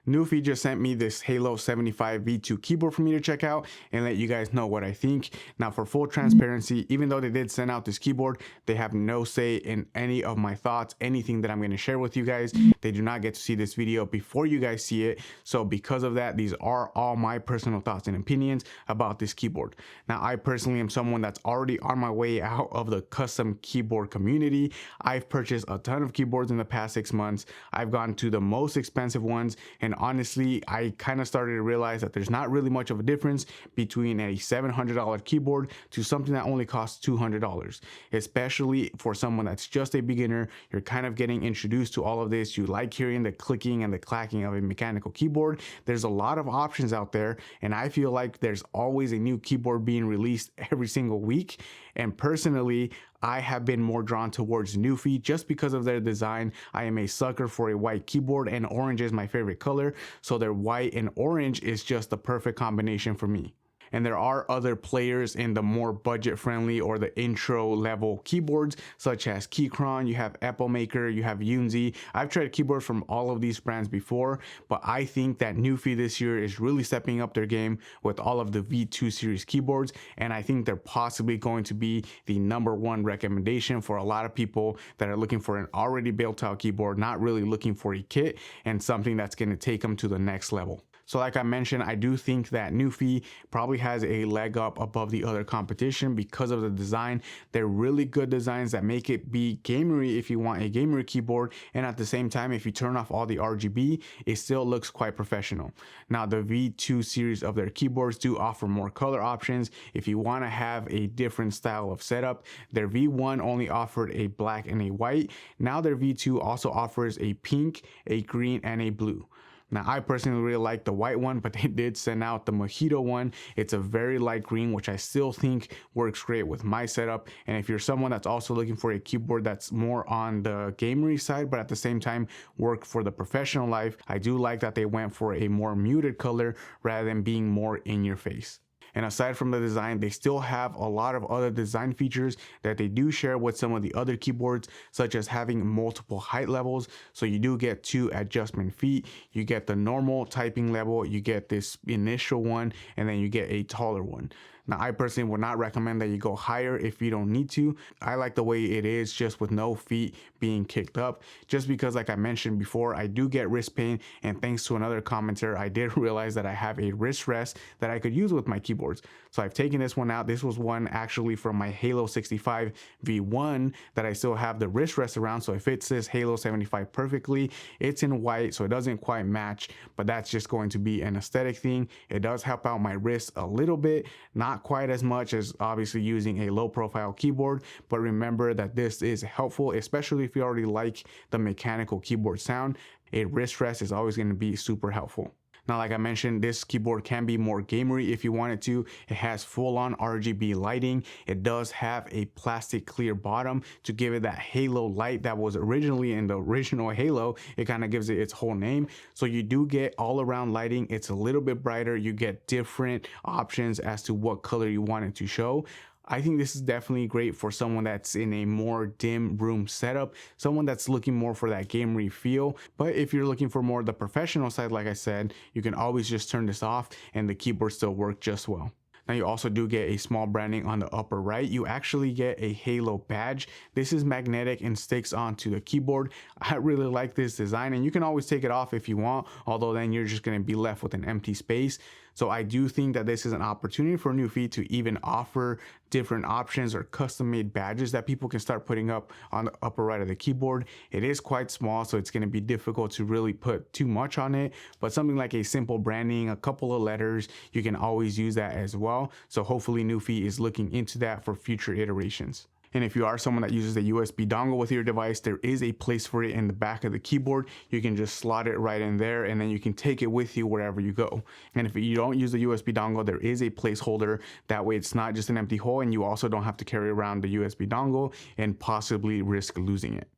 Nuphy just sent me this Halo75 V2 keyboard for me to check out and let you guys know what I think. Now, for full transparency, even though they did send out this keyboard, they have no say in any of my thoughts, anything that I'm going to share with you guys. They do not get to see this video before you guys see it. So because of that, these are all my personal thoughts and opinions about this keyboard. Now, I personally am someone that's already on my way out of the custom keyboard community. I've purchased a ton of keyboards in the past 6 months. I've gone to the most expensive ones, and honestly, I kind of started to realize that there's not really much of a difference between a $700 keyboard to something that only costs $200, especially for someone that's just a beginner. You're kind of getting introduced to all of this. You like hearing the clicking and the clacking of a mechanical keyboard. There's a lot of options out there, and I feel like there's always a new keyboard being released every single week. And personally, I have been more drawn towards Nuphy just because of their design. I am a sucker for a white keyboard, and orange is my favorite color. So their white and orange is just the perfect combination for me. And there are other players in the more budget friendly or the intro level keyboards, such as Keychron, you have Apple Maker, you have Yunzi. I've tried keyboards from all of these brands before, but I think that Nuphy this year is really stepping up their game with all of the V2 series keyboards. And I think they're possibly going to be the #1 recommendation for a lot of people that are looking for an already built out keyboard, not really looking for a kit and something that's going to take them to the next level. So like I mentioned, I do think that Nuphy probably has a leg up above the other competition because of the design. They're really good designs that make it be gamery if you want a gamer keyboard, and at the same time, if you turn off all the RGB, it still looks quite professional. Now, the V2 series of their keyboards do offer more color options if you want to have a different style of setup. Their V1 only offered a black and a white. Now their V2 also offers a pink, a green, and a blue. Now, I personally really like the white one, but they did send out the Mojito one. It's a very light green, which I still think works great with my setup. And if you're someone that's also looking for a keyboard that's more on the gamery side, but at the same time work for the professional life, I do like that they went for a more muted color rather than being more in your face. And aside from the design, they still have a lot of other design features that they do share with some of the other keyboards, such as having multiple height levels. So you do get 2 adjustment feet, you get the normal typing level, you get this initial one, and then you get a taller one. Now, I personally would not recommend that you go higher if you don't need to. I like the way it is just with no feet being kicked up, just because like I mentioned before, I do get wrist pain, and thanks to another commenter, I did realize that I have a wrist rest that I could use with my keyboards. So I've taken this one out. This was one actually from my Halo75 V1 that I still have the wrist rest around, so it fits this Halo75 perfectly. It's in white, so it doesn't quite match, but that's just going to be an aesthetic thing. It does help out my wrist a little bit, not quite as much as obviously using a low profile keyboard, but remember that this is helpful, especially if you already like the mechanical keyboard sound. A wrist rest is always going to be super helpful. Now, like I mentioned, this keyboard can be more gamery if you wanted to. It has full-on RGB lighting. It does have a plastic clear bottom to give it that halo light that was originally in the original Halo. It kind of gives it its whole name. So you do get all-around lighting. It's a little bit brighter. You get different options as to what color you want it to show. I think this is definitely great for someone that's in a more dim room setup, someone that's looking more for that gamery feel. But if you're looking for more the professional side, like I said, you can always just turn this off and the keyboard still work just well. Now, you also do get a small branding on the upper right. You actually get a Halo badge. This is magnetic and sticks onto the keyboard. I really like this design, and you can always take it off if you want, although then you're just going to be left with an empty space. So I do think that this is an opportunity for Nuphy to even offer different options or custom made badges that people can start putting up on the upper right of the keyboard. It is quite small, so it's going to be difficult to really put too much on it, but something like a simple branding, a couple of letters, you can always use that as well. So hopefully Nuphy is looking into that for future iterations. And if you are someone that uses a USB dongle with your device, there is a place for it in the back of the keyboard. You can just slot it right in there, and then you can take it with you wherever you go. And if you don't use the USB dongle, there is a placeholder. That way it's not just an empty hole, and you also don't have to carry around the USB dongle and possibly risk losing it.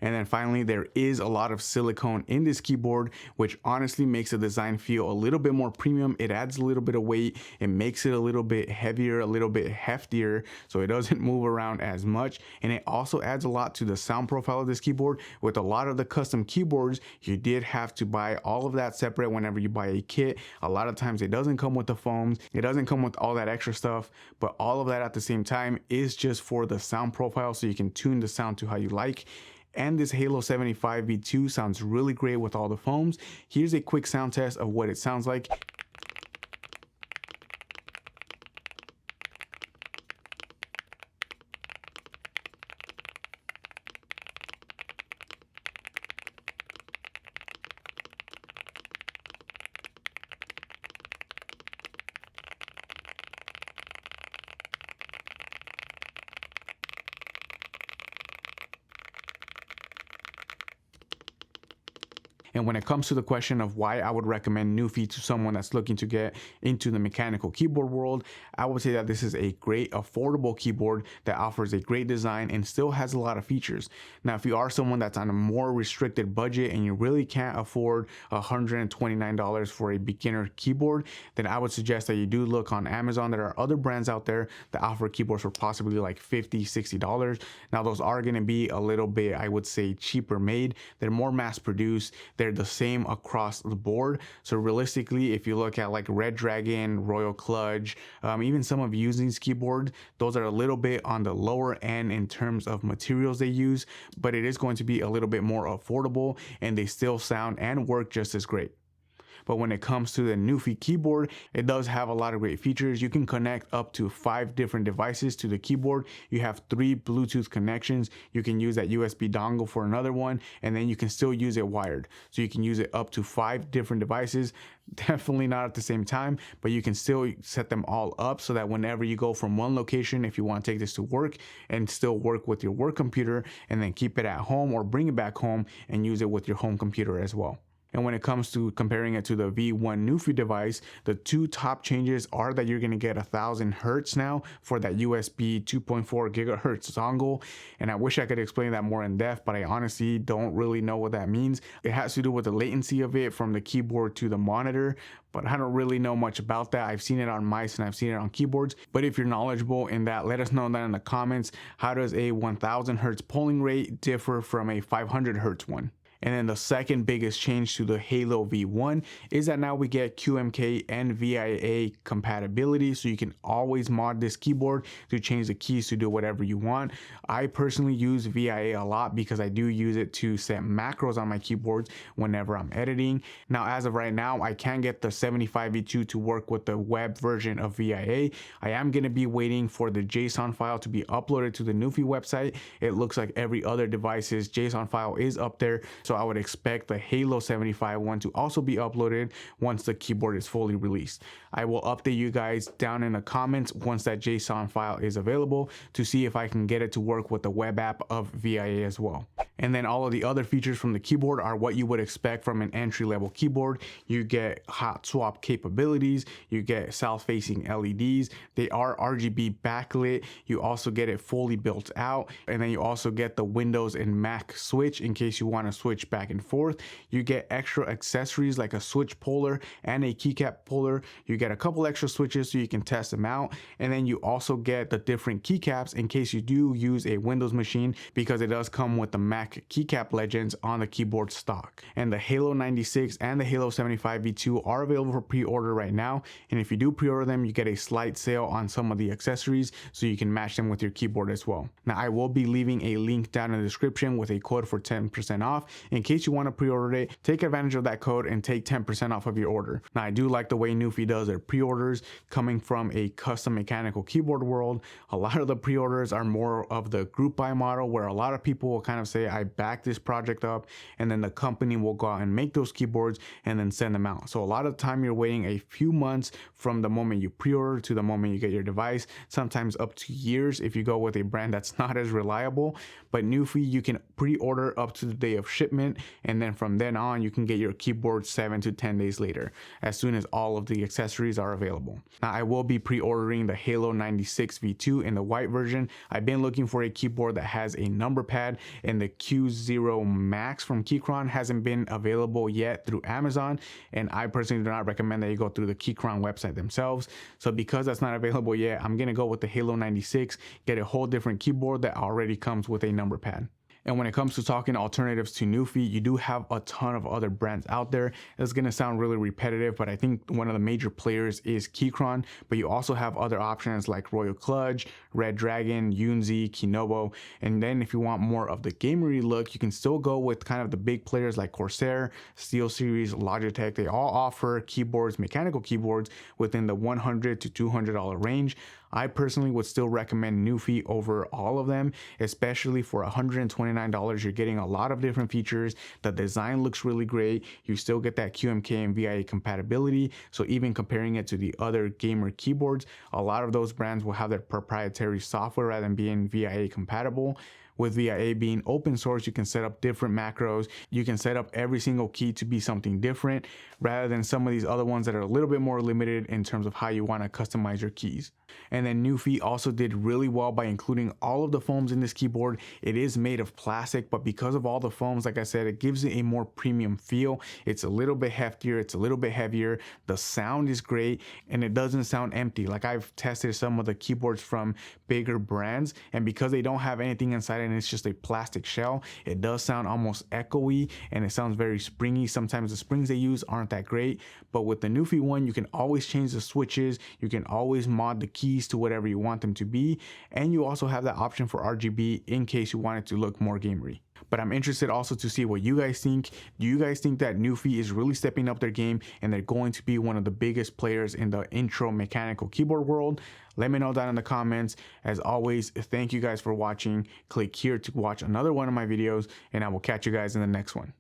And then finally, there is a lot of silicone in this keyboard, which honestly makes the design feel a little bit more premium. It adds a little bit of weight. It makes it a little bit heavier, a little bit heftier, so it doesn't move around as much. And it also adds a lot to the sound profile of this keyboard. With a lot of the custom keyboards, you did have to buy all of that separate whenever you buy a kit. A lot of times it doesn't come with the foams. It doesn't come with all that extra stuff, but all of that at the same time is just for the sound profile, so you can tune the sound to how you like. And this Halo 75 V2 sounds really great with all the foams. Here's a quick sound test of what it sounds like. And when it comes to the question of why I would recommend Nuphy to someone that's looking to get into the mechanical keyboard world, I would say that this is a great affordable keyboard that offers a great design and still has a lot of features. Now, if you are someone that's on a more restricted budget and you really can't afford $129 for a beginner keyboard, then I would suggest that you do look on Amazon. There are other brands out there that offer keyboards for possibly like $50, $60. Now, those are going to be a little bit, I would say, cheaper made. They're more mass produced. They're the same across the board. So realistically, if you look at like Red Dragon, Royal Clutch, even some of Using's keyboard, those are a little bit on the lower end in terms of materials they use, but it is going to be a little bit more affordable and they still sound and work just as great. But when it comes to the Nuphy keyboard, it does have a lot of great features. You can connect up to 5 different devices to the keyboard. You have 3 Bluetooth connections. You can use that USB dongle for another one, and then you can still use it wired. So you can use it up to 5 different devices. Definitely not at the same time, but you can still set them all up so that whenever you go from one location, if you want to take this to work and still work with your work computer and then keep it at home or bring it back home and use it with your home computer as well. And when it comes to comparing it to the V1 Nuphy device, the 2 top changes are that you're going to get 1000 hertz now for that USB 2.4 gigahertz dongle. And I wish I could explain that more in depth, but I honestly don't really know what that means. It has to do with the latency of it from the keyboard to the monitor, but I don't really know much about that. I've seen it on mice and I've seen it on keyboards. But if you're knowledgeable in that, let us know that in the comments. How does a 1000 hertz polling rate differ from a 500 hertz one? And then the second biggest change to the Halo V1 is that now we get QMK and VIA compatibility, so you can always mod this keyboard to change the keys to do whatever you want. I personally use VIA a lot because I do use it to set macros on my keyboards whenever I'm editing. Now, as of right now, I can get the 75V2 to work with the web version of VIA. I am going to be waiting for the JSON file to be uploaded to the Nuphy website. It looks like every other device's JSON file is up there, so I would expect the Halo 75 one to also be uploaded once the keyboard is fully released. I will update you guys down in the comments once that JSON file is available to see if I can get it to work with the web app of VIA as well. And then all of the other features from the keyboard are what you would expect from an entry-level keyboard. You get hot swap capabilities, you get south-facing LEDs, they are RGB backlit, you also get it fully built out, and then you also get the Windows and Mac switch in case you want to switch back and forth. You get extra accessories like a switch puller and a keycap puller. You get a couple extra switches so you can test them out, and then you also get the different keycaps in case you do use a Windows machine, because it does come with the Mac keycap legends on the keyboard stock. And the Halo 96 and the Halo 75 V2 are available for pre-order right now, and if you do pre-order them, you get a slight sale on some of the accessories so you can match them with your keyboard as well. Now, I will be leaving a link down in the description with a code for 10% off. In case you want to pre-order it, take advantage of that code and take 10% off of your order. Now, I do like the way Nuphy does their pre-orders. Coming from a custom mechanical keyboard world, a lot of the pre-orders are more of the group buy model, where a lot of people will kind of say, I back this project up, and then the company will go out and make those keyboards and then send them out. So a lot of the time you're waiting a few months from the moment you pre-order to the moment you get your device, sometimes up to years if you go with a brand that's not as reliable. But Nuphy, you can pre-order up to the day of shipment shipment, and then from then on you can get your keyboard 7 to 10 days later, as soon as all of the accessories are available. Now I will be pre-ordering the Halo76 V2 in the white version. I've been looking for a keyboard that has a number pad, and the Q0 Max from Keychron hasn't been available yet through Amazon, and I personally do not recommend that you go through the Keychron website themselves. So because that's not available yet, I'm gonna go with the Halo96, get a whole different keyboard that already comes with a number pad. And when it comes to talking alternatives to Nuphy, you do have a ton of other brands out there. It's gonna sound really repetitive, but I think one of the major players is Keychron, but you also have other options like Royal Clutch, Red Dragon, Yunzi, Kinobo. And then if you want more of the gamery look, you can still go with kind of the big players like Corsair, SteelSeries, Logitech. They all offer keyboards, mechanical keyboards within the $100 to $200 range. I personally would still recommend Nuphy over all of them, especially for $129. You're getting a lot of different features. The design looks really great. You still get that QMK and VIA compatibility. So even comparing it to the other gamer keyboards, a lot of those brands will have their proprietary software rather than being VIA compatible. With VIA being open source, you can set up different macros. You can set up every single key to be something different rather than some of these other ones that are a little bit more limited in terms of how you want to customize your keys. And then Nuphy also did really well by including all of the foams in this keyboard. It is made of plastic, but because of all the foams, like I said, it gives it a more premium feel. It's a little bit heftier, it's a little bit heavier. The sound is great, and it doesn't sound empty. Like I've tested some of the keyboards from bigger brands, and because they don't have anything inside and it's just a plastic shell, it does sound almost echoey and it sounds very springy. Sometimes the springs they use aren't that great, but with the Nuphy one, you can always change the switches, you can always mod the keys to whatever you want them to be, and you also have that option for RGB in case you want it to look more gamery. But I'm interested also to see what you guys think. Do you guys think that Nuphy is really stepping up their game and they're going to be one of the biggest players in the intro mechanical keyboard world? Let me know down in the comments. As always, thank you guys for watching. Click here to watch another one of my videos, and I will catch you guys in the next one.